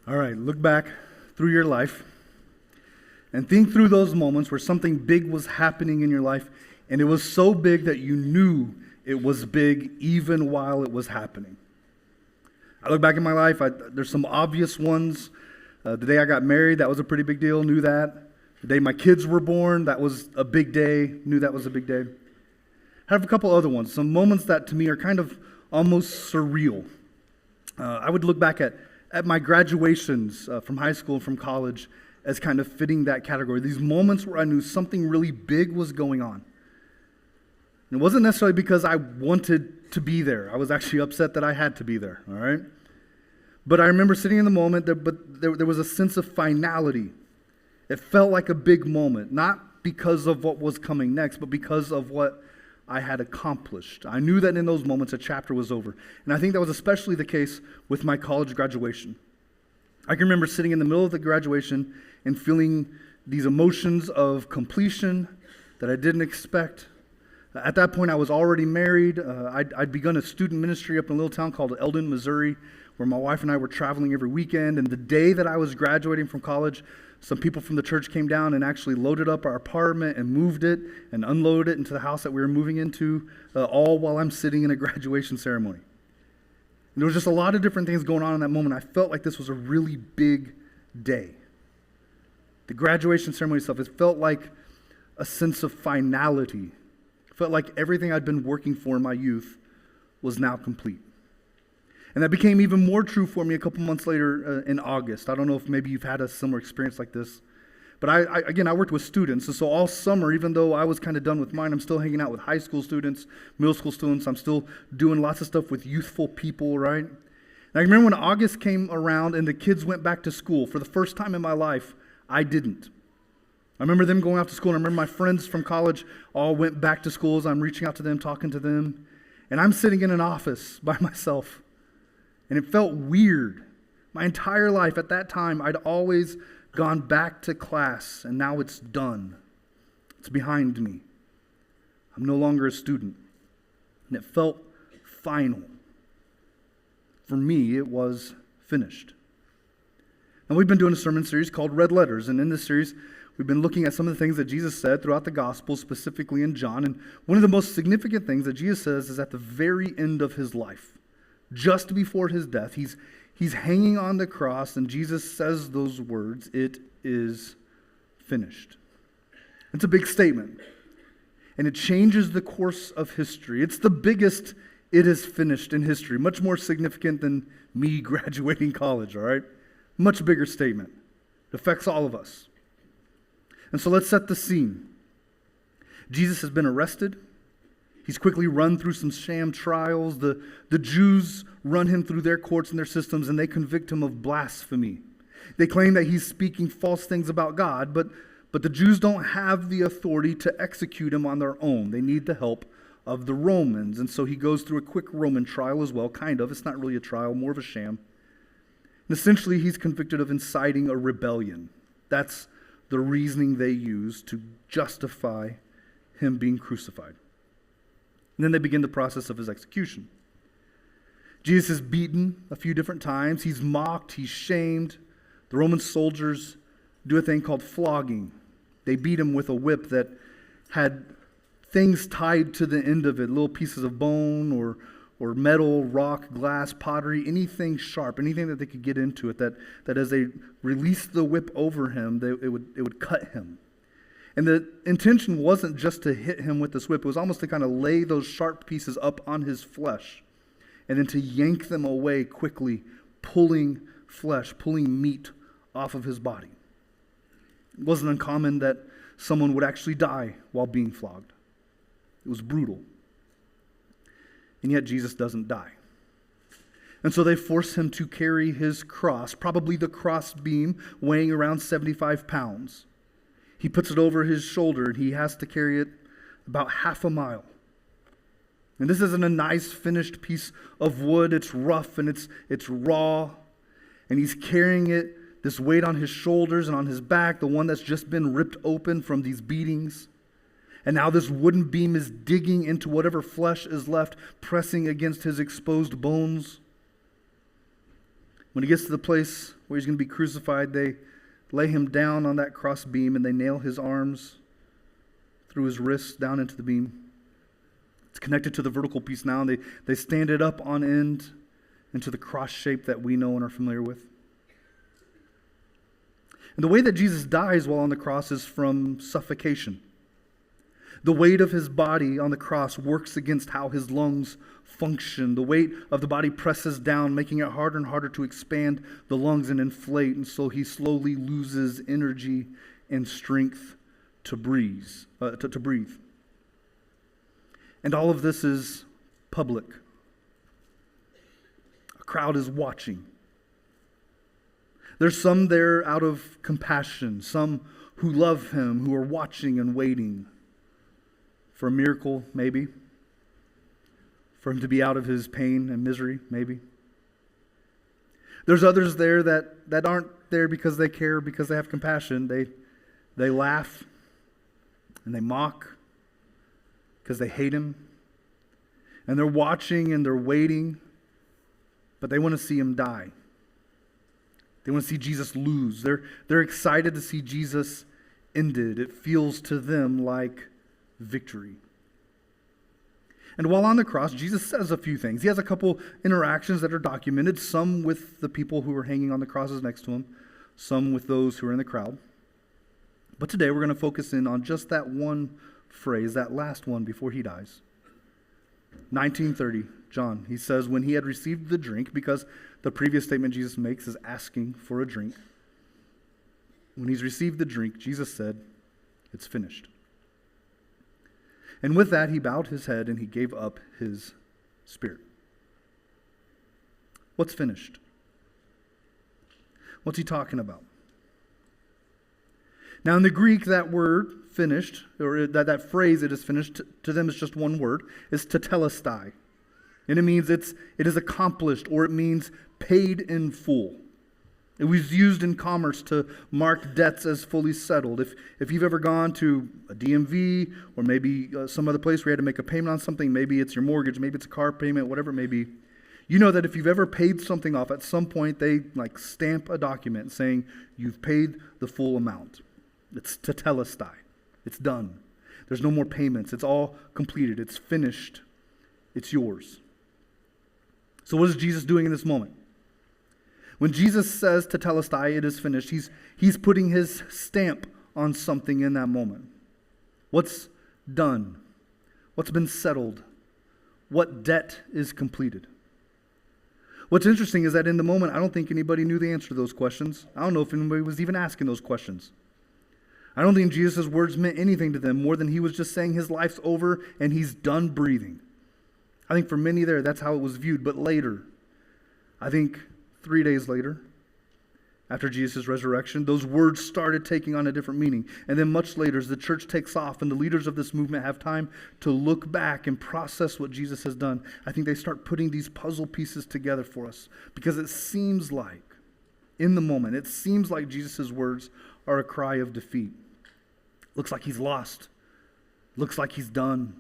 All right, look back through your life and think through those moments where something big was happening in your life, and it was so big that you knew it was big even while it was happening. I look back in my life, there's some obvious ones. The day I got married, that was a pretty big deal, knew that. The day my kids were born, that was a big day, knew that was a big day. I have a couple other ones, some moments that to me are kind of almost surreal. I would look back at my graduations from high school and from college as kind of fitting that category. These moments where I knew something really big was going on. And it wasn't necessarily because I wanted to be there. I was actually upset that I had to be there, all right? But I remember sitting in the moment, there was a sense of finality. It felt like a big moment, not because of what was coming next, but because of what I had accomplished. I knew that in those moments a chapter was over. And I think that was especially the case with my college graduation. I can remember sitting in the middle of the graduation and feeling these emotions of completion that I didn't expect. At that point, I was already married. I'd begun a student ministry up in a little town called Eldon, Missouri, where my wife and I were traveling every weekend. And the day that I was graduating from college, some people from the church came down and actually loaded up our apartment and moved it and unloaded it into the house that we were moving into, all while I'm sitting in a graduation ceremony. And there was just a lot of different things going on in that moment. I felt like this was a really big day. The graduation ceremony itself, it felt like a sense of finality. It felt like everything I'd been working for in my youth was now complete. And that became even more true for me a couple months later in August. I don't know if maybe you've had a similar experience like this. But I worked with students. And so all summer, even though I was kind of done with mine, I'm still hanging out with high school students, middle school students. I'm still doing lots of stuff with youthful people, right? And I remember when August came around and the kids went back to school. For the first time in my life, I didn't. I remember them going off to school. And I remember my friends from college all went back to schools. I'm reaching out to them, talking to them. And I'm sitting in an office by myself. And it felt weird. My entire life at that time, I'd always gone back to class, and now it's done. It's behind me. I'm no longer a student. And it felt final. For me, it was finished. Now, we've been doing a sermon series called Red Letters, and in this series, we've been looking at some of the things that Jesus said throughout the Gospels, specifically in John. And one of the most significant things that Jesus says is at the very end of his life. Just before his death, he's hanging on the cross, and Jesus says those words, "It is finished." It's a big statement, and it changes the course of history. It's the biggest "it is finished" in history, much more significant than me graduating college, all right? Much bigger statement. It affects all of us. And so let's set the scene. Jesus has been arrested. He's quickly run through some sham trials. The Jews run him through their courts and their systems, and they convict him of blasphemy. They claim that he's speaking false things about God, but the Jews don't have the authority to execute him on their own. They need the help of the Romans. And so he goes through a quick Roman trial as well, kind of. It's not really a trial, more of a sham. And essentially, he's convicted of inciting a rebellion. That's the reasoning they use to justify him being crucified. And then they begin the process of his execution. Jesus is beaten a few different times. He's mocked. He's shamed. The Roman soldiers do a thing called flogging. They beat him with a whip that had things tied to the end of it, little pieces of bone or metal, rock, glass, pottery, anything sharp, anything that they could get into it, that as they released the whip over him, it would cut him. And the intention wasn't just to hit him with this whip. It was almost to kind of lay those sharp pieces up on his flesh and then to yank them away quickly, pulling flesh, pulling meat off of his body. It wasn't uncommon that someone would actually die while being flogged. It was brutal. And yet Jesus doesn't die. And so they force him to carry his cross, probably the cross beam weighing around 75 pounds. He puts it over his shoulder, and he has to carry it about half a mile. And this isn't a nice finished piece of wood. It's rough and it's raw. And he's carrying it, this weight on his shoulders and on his back, the one that's just been ripped open from these beatings. And now this wooden beam is digging into whatever flesh is left, pressing against his exposed bones. When he gets to the place where he's going to be crucified, they lay him down on that cross beam and they nail his arms through his wrists down into the beam. It's connected to the vertical piece now, and they stand it up on end into the cross shape that we know and are familiar with. And the way that Jesus dies while on the cross is from suffocation. The weight of his body on the cross works against how his lungs function. The weight of the body presses down, making it harder and harder to expand the lungs and inflate. And so he slowly loses energy and strength to breathe. And all of this is public. A crowd is watching. There's some there out of compassion, some who love him, who are watching and waiting for a miracle, maybe. For him to be out of his pain and misery, maybe. There's others there that aren't there because they care, because they have compassion. They laugh and they mock because they hate him. And they're watching and they're waiting, but they want to see him die. They want to see Jesus lose. They're excited to see Jesus ended. It feels to them like victory. And while on the cross, Jesus says a few things. He has a couple interactions that are documented, some with the people who are hanging on the crosses next to him, some with those who are in the crowd. But today we're going to focus in on just that one phrase, that last one before he dies. 19:30, John, he says, when he had received the drink, because the previous statement Jesus makes is asking for a drink. When he's received the drink, Jesus said, "It's finished." And with that, he bowed his head and he gave up his spirit. What's finished? What's he talking about? Now in the Greek, that word, finished, or that phrase, "it is finished," to them is just one word, is tetelestai. And it means it is accomplished, or it means paid in full. It was used in commerce to mark debts as fully settled. If you've ever gone to a DMV or maybe some other place where you had to make a payment on something, maybe it's your mortgage, maybe it's a car payment, whatever it may be, you know that if you've ever paid something off, at some point they stamp a document saying you've paid the full amount. It's tetelestai. It's done. There's no more payments. It's all completed. It's finished. It's yours. So what is Jesus doing in this moment? When Jesus says tetelestai, it is finished, he's putting his stamp on something in that moment. What's done? What's been settled? What debt is completed? What's interesting is that in the moment, I don't think anybody knew the answer to those questions. I don't know if anybody was even asking those questions. I don't think Jesus' words meant anything to them more than he was just saying his life's over and he's done breathing. I think for many there, that's how it was viewed. But later, I think 3 days later, after Jesus' resurrection, those words started taking on a different meaning. And then much later, as the church takes off and the leaders of this movement have time to look back and process what Jesus has done, I think they start putting these puzzle pieces together for us. Because it seems like, in the moment, it seems like Jesus' words are a cry of defeat. Looks like he's lost. Looks like he's done.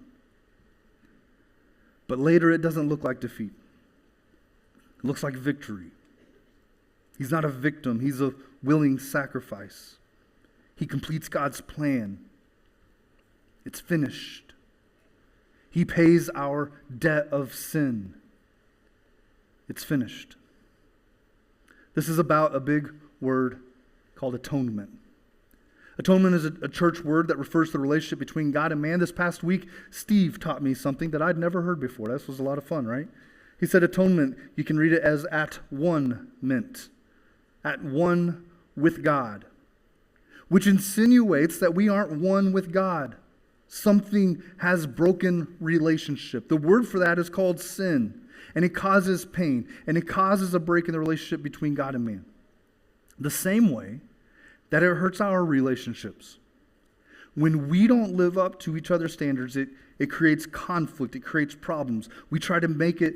But later, it doesn't look like defeat. It looks like victory. He's not a victim. He's a willing sacrifice. He completes God's plan. It's finished. He pays our debt of sin. It's finished. This is about a big word called atonement. Atonement is a church word that refers to the relationship between God and man. This past week, Steve taught me something that I'd never heard before. This was a lot of fun, right? He said atonement, you can read it as at one meant. At one with God. Which insinuates that we aren't one with God. Something has broken relationship. The word for that is called sin. And it causes pain. And it causes a break in the relationship between God and man. The same way that it hurts our relationships. When we don't live up to each other's standards, it creates conflict, it creates problems. We try to make it,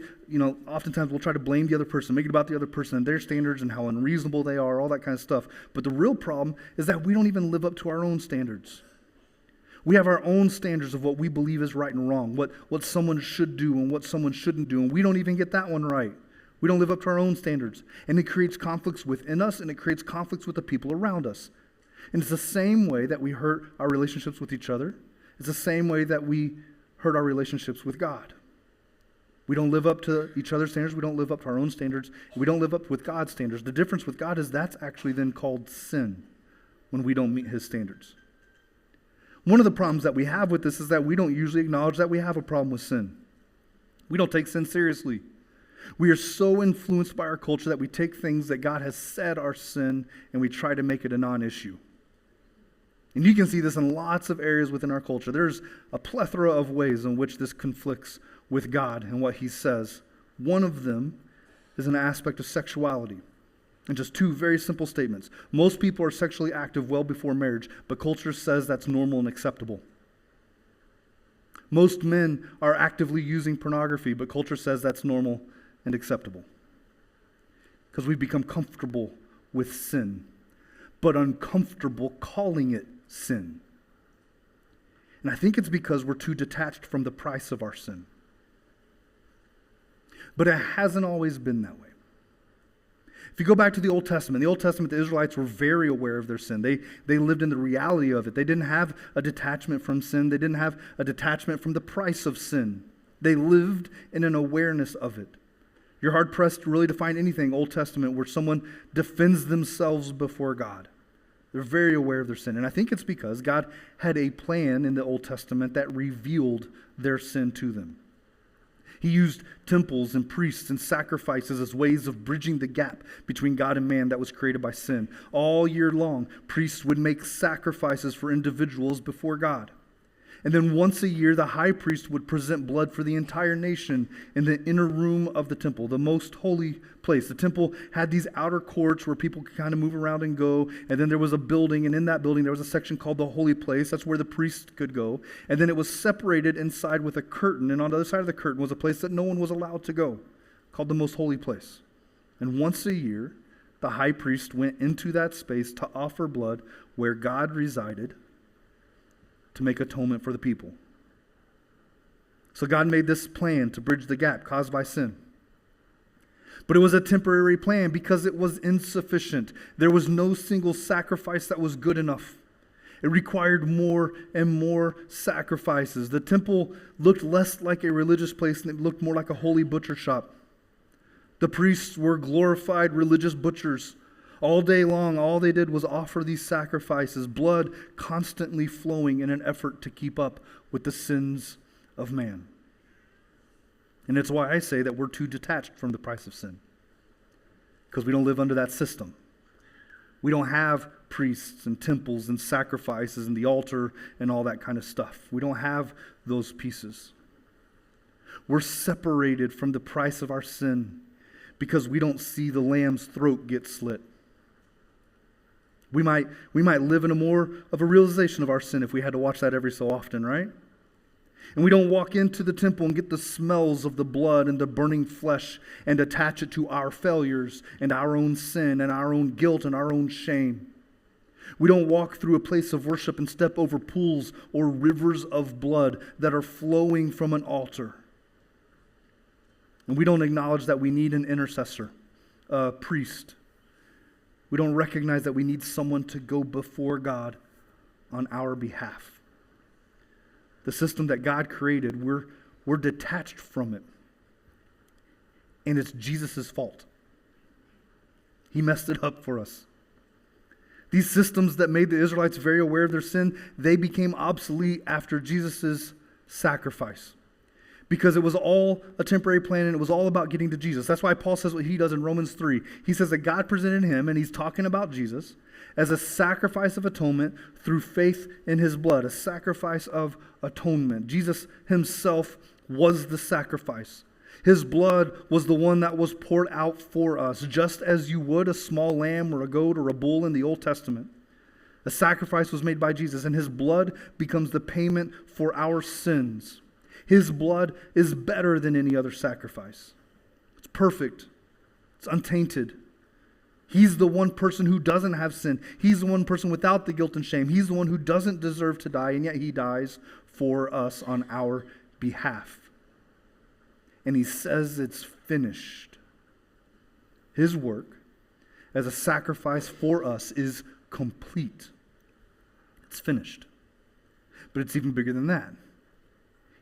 oftentimes we'll try to blame the other person, make it about the other person and their standards and how unreasonable they are, all that kind of stuff. But the real problem is that we don't even live up to our own standards. We have our own standards of what we believe is right and wrong, what someone should do and what someone shouldn't do, and we don't even get that one right. We don't live up to our own standards. And it creates conflicts within us, and it creates conflicts with the people around us. And it's the same way that we hurt our relationships with each other. It's the same way that we hurt our relationships with God. We don't live up to each other's standards. We don't live up to our own standards. We don't live up with God's standards. The difference with God is that's actually then called sin when we don't meet his standards. One of the problems that we have with this is that we don't usually acknowledge that we have a problem with sin. We don't take sin seriously. We are so influenced by our culture that we take things that God has said are sin and we try to make it a non-issue. And you can see this in lots of areas within our culture. There's a plethora of ways in which this conflicts with God and what he says. One of them is an aspect of sexuality. And just two very simple statements. Most people are sexually active well before marriage, but culture says that's normal and acceptable. Most men are actively using pornography, but culture says that's normal and acceptable. Because we've become comfortable with sin, but uncomfortable calling it sin. And I think it's because we're too detached from the price of our sin. But it hasn't always been that way. If you go back to the Old Testament, the Israelites were very aware of their sin. They lived in the reality of it. They didn't have a detachment from sin. They didn't have a detachment from the price of sin. They lived in an awareness of it. You're hard-pressed really to find anything Old Testament where someone defends themselves before God. They're very aware of their sin. And I think it's because God had a plan in the Old Testament that revealed their sin to them. He used temples and priests and sacrifices as ways of bridging the gap between God and man that was created by sin. All year long, priests would make sacrifices for individuals before God. And then once a year, the high priest would present blood for the entire nation in the inner room of the temple, the most holy place. The temple had these outer courts where people could kind of move around and go. And then there was a building, and in that building there was a section called the holy place. That's where the priest could go. And then it was separated inside with a curtain. And on the other side of the curtain was a place that no one was allowed to go, called the most holy place. And once a year, the high priest went into that space to offer blood where God resided, to make atonement for the people. So God made this plan to bridge the gap caused by sin. But it was a temporary plan because it was insufficient. There was no single sacrifice that was good enough. It required more and more sacrifices. The temple looked less like a religious place and it looked more like a holy butcher shop. The priests were glorified religious butchers. All day long, all they did was offer these sacrifices, blood constantly flowing in an effort to keep up with the sins of man. And it's why I say that we're too detached from the price of sin. Because we don't live under that system. We don't have priests and temples and sacrifices and the altar and all that kind of stuff. We don't have those pieces. We're separated from the price of our sin because we don't see the lamb's throat get slit. We might live in a more of a realization of our sin if we had to watch that every so often, right? And we don't walk into the temple and get the smells of the blood and the burning flesh and attach it to our failures and our own sin and our own guilt and our own shame. We don't walk through a place of worship and step over pools or rivers of blood that are flowing from an altar. And we don't acknowledge that we need an intercessor, a priest. We don't recognize that we need someone to go before God on our behalf. The system that God created, we're detached from it. And it's Jesus' fault. He messed it up for us. These systems that made the Israelites very aware of their sin, they became obsolete after Jesus' sacrifice. Because it was all a temporary plan and it was all about getting to Jesus. That's why Paul says what he does in Romans 3. He says that God presented him, and he's talking about Jesus, as a sacrifice of atonement through faith in his blood. A sacrifice of atonement. Jesus himself was the sacrifice. His blood was the one that was poured out for us, just as you would a small lamb or a goat or a bull in the Old Testament. A sacrifice was made by Jesus, and his blood becomes the payment for our sins. His blood is better than any other sacrifice. It's perfect. It's untainted. He's the one person who doesn't have sin. He's the one person without the guilt and shame. He's the one who doesn't deserve to die, and yet he dies for us on our behalf. And he says it's finished. his work as a sacrifice for us is complete. It's finished. But it's even bigger than that.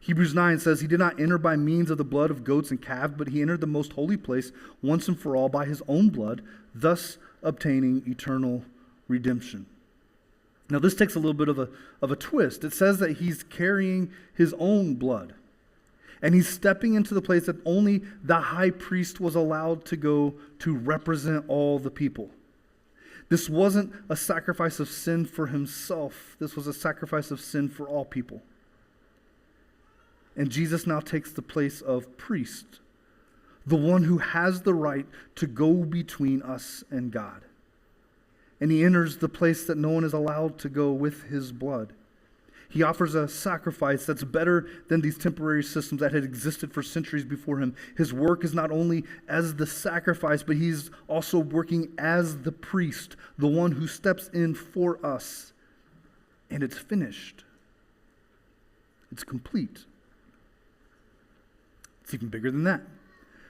Hebrews 9 says he did not enter by means of the blood of goats and calves, but he entered the most holy place once and for all by his own blood, thus obtaining eternal redemption. Now this takes a little bit of a twist. It says that he's carrying his own blood. And he's stepping into the place that only the high priest was allowed to go to represent all the people. This wasn't a sacrifice of sin for himself. This was a sacrifice of sin for all people. And Jesus now takes the place of priest, the one who has the right to go between us and God. And he enters the place that no one is allowed to go with his blood. He offers a sacrifice that's better than these temporary systems that had existed for centuries before him. His work is not only as the sacrifice, but he's also working as the priest, the one who steps in for us. And it's finished. It's complete. It's even bigger than that.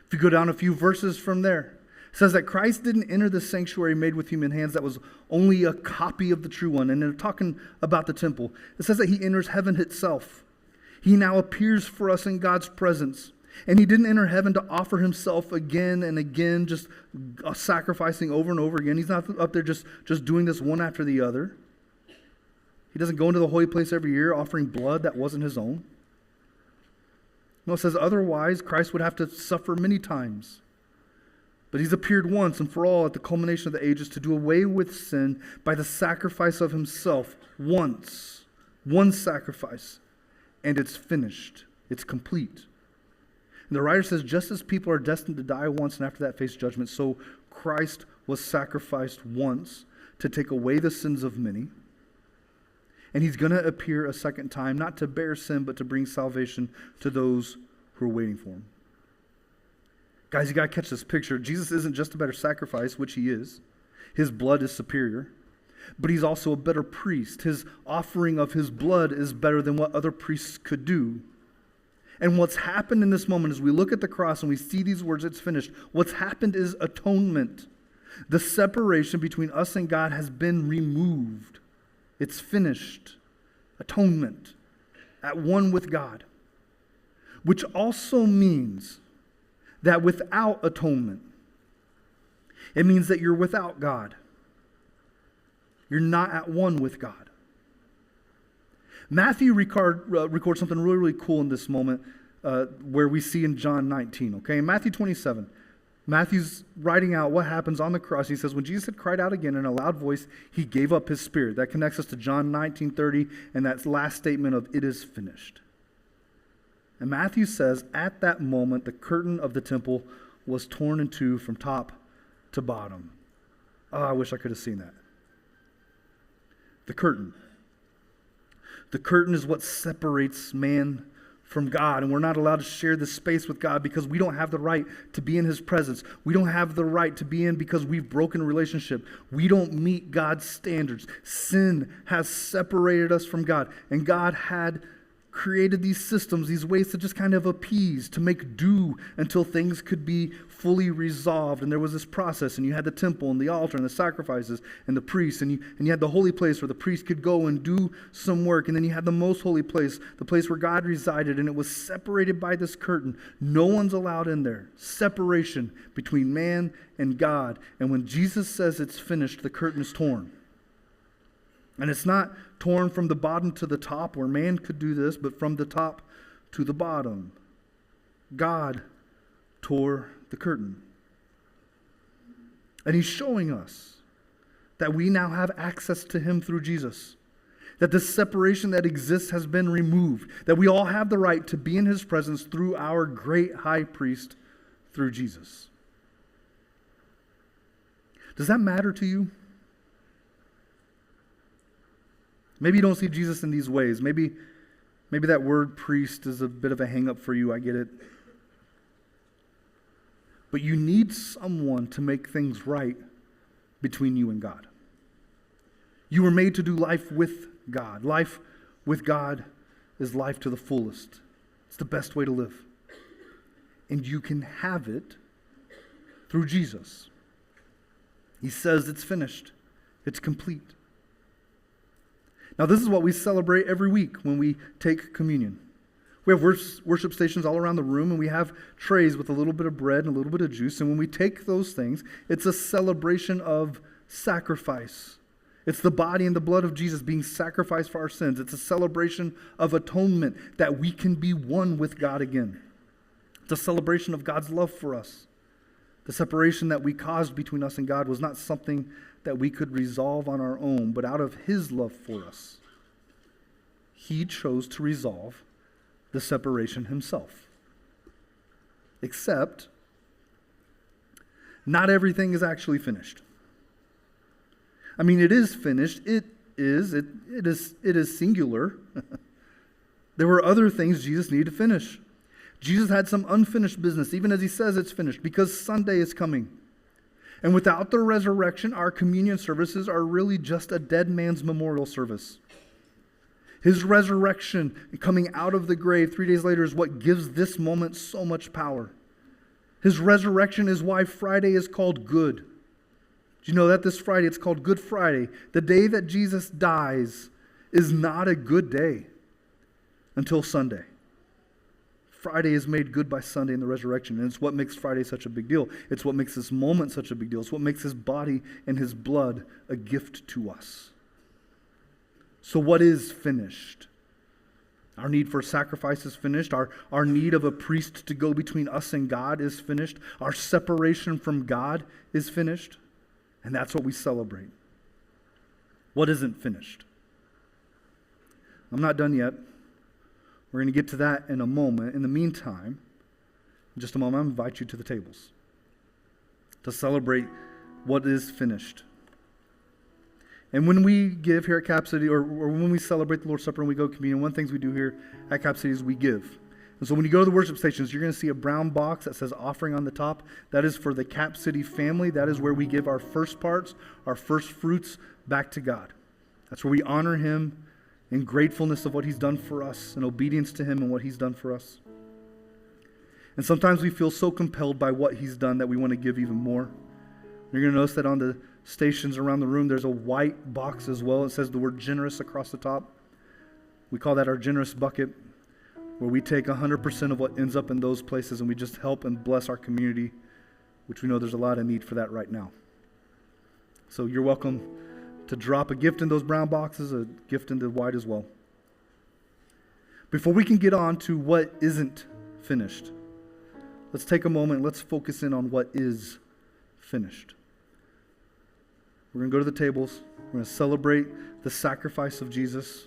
If you go down a few verses from there, it says that Christ didn't enter the sanctuary made with human hands that was only a copy of the true one. And they're talking about the temple. It says that he enters heaven itself. He now appears for us in God's presence. And he didn't enter heaven to offer himself again and again, just sacrificing over and over again. He's not up there just doing this one after the other. He doesn't go into the holy place every year offering blood that wasn't his own. No, it says otherwise Christ would have to suffer many times. But he's appeared once and for all at the culmination of the ages to do away with sin by the sacrifice of himself once. One sacrifice. And it's finished. It's complete. And the writer says, just as people are destined to die once and after that face judgment, so Christ was sacrificed once to take away the sins of many. And he's going to appear a second time, not to bear sin, but to bring salvation to those who are waiting for him. Guys, you got to catch this picture. Jesus isn't just a better sacrifice, which he is. His blood is superior. But he's also a better priest. His offering of his blood is better than what other priests could do. And what's happened in this moment as we look at the cross and we see these words, it's finished. What's happened is atonement. The separation between us and God has been removed. It's finished. Atonement. At one with God. Which also means that without atonement, it means that you're without God. You're not at one with God. Matthew records something really, really cool in this moment where we see in John 19. Okay, in Matthew 27, Matthew's writing out what happens on the cross. He says, when Jesus had cried out again in a loud voice, he gave up his spirit. That connects us to John 19:30 and that last statement of, it is finished. And Matthew says, at that moment, the curtain of the temple was torn in two from top to bottom. Oh, I wish I could have seen that. The curtain. The curtain is what separates man from God. And we're not allowed to share this space with God because we don't have the right to be in his presence. We don't have the right to be in because we've broken a relationship. We don't meet God's standards. Sin has separated us from God. And God had created these systems, these ways to just kind of appease, to make do until things could be fully resolved. And there was this process, and you had the temple and the altar and the sacrifices and the priests, and you had the holy place where the priest could go and do some work. And then you had the most holy place, the place where God resided, and it was separated by this curtain. No one's allowed in there. Separation between man and God. And when Jesus says it's finished, the curtain is torn. And it's not torn from the bottom to the top where man could do this, but from the top to the bottom. God tore the curtain. And he's showing us that we now have access to him through Jesus. That the separation that exists has been removed. That we all have the right to be in his presence through our great high priest, through Jesus. Does that matter to you? Maybe you don't see Jesus in these ways. Maybe that word priest is a bit of a hang-up for you. I get it. But you need someone to make things right between you and God. You were made to do life with God. Life with God is life to the fullest. It's the best way to live. And you can have it through Jesus. He says it's finished. It's complete. Now, this is what we celebrate every week when we take communion. We have worship stations all around the room, and we have trays with a little bit of bread and a little bit of juice. And when we take those things, it's a celebration of sacrifice. It's the body and the blood of Jesus being sacrificed for our sins. It's a celebration of atonement, that we can be one with God again. It's a celebration of God's love for us. The separation that we caused between us and God was not something that we could resolve on our own, but out of His love for us, He chose to resolve the separation Himself. Except, not everything is actually finished. I mean, it is finished. It is singular. There were other things Jesus needed to finish. Jesus had some unfinished business, even as He says it's finished, because Sunday is coming. And without the resurrection, our communion services are really just a dead man's memorial service. His resurrection, coming out of the grave 3 days later, is what gives this moment so much power. His resurrection is why Friday is called good. Do you know that this Friday, it's called Good Friday? The day that Jesus dies is not a good day until Sunday. Friday is made good by Sunday in the resurrection, and it's what makes Friday such a big deal. It's what makes this moment such a big deal. It's what makes His body and His blood a gift to us. So what is finished? Our need for sacrifice is finished. Our need of a priest to go between us and God is finished. Our separation from God is finished. And that's what we celebrate. What isn't finished? I'm not done yet. We're going to get to that in a moment. In the meantime, in just a moment, I'm going to invite you to the tables to celebrate what is finished. And when we give here at Cap City, or when we celebrate the Lord's Supper and we go communion, one of the things we do here at Cap City is we give. And so when you go to the worship stations, you're going to see a brown box that says offering on the top. That is for the Cap City family. That is where we give our first parts, our first fruits back to God. That's where we honor Him in gratefulness of what He's done for us, in obedience to Him and what He's done for us. And sometimes we feel so compelled by what He's done that we want to give even more. You're going to notice that on the stations around the room, there's a white box as well. It says the word generous across the top. We call that our generous bucket, where we take 100% of what ends up in those places and we just help and bless our community, which we know there's a lot of need for that right now. So you're welcome to drop a gift in those brown boxes, a gift in the white as well. Before we can get on to what isn't finished, let's take a moment, let's focus in on what is finished. We're going to go to the tables. We're going to celebrate the sacrifice of Jesus,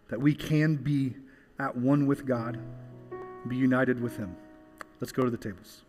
that we can be at one with God, be united with Him. Let's go to the tables.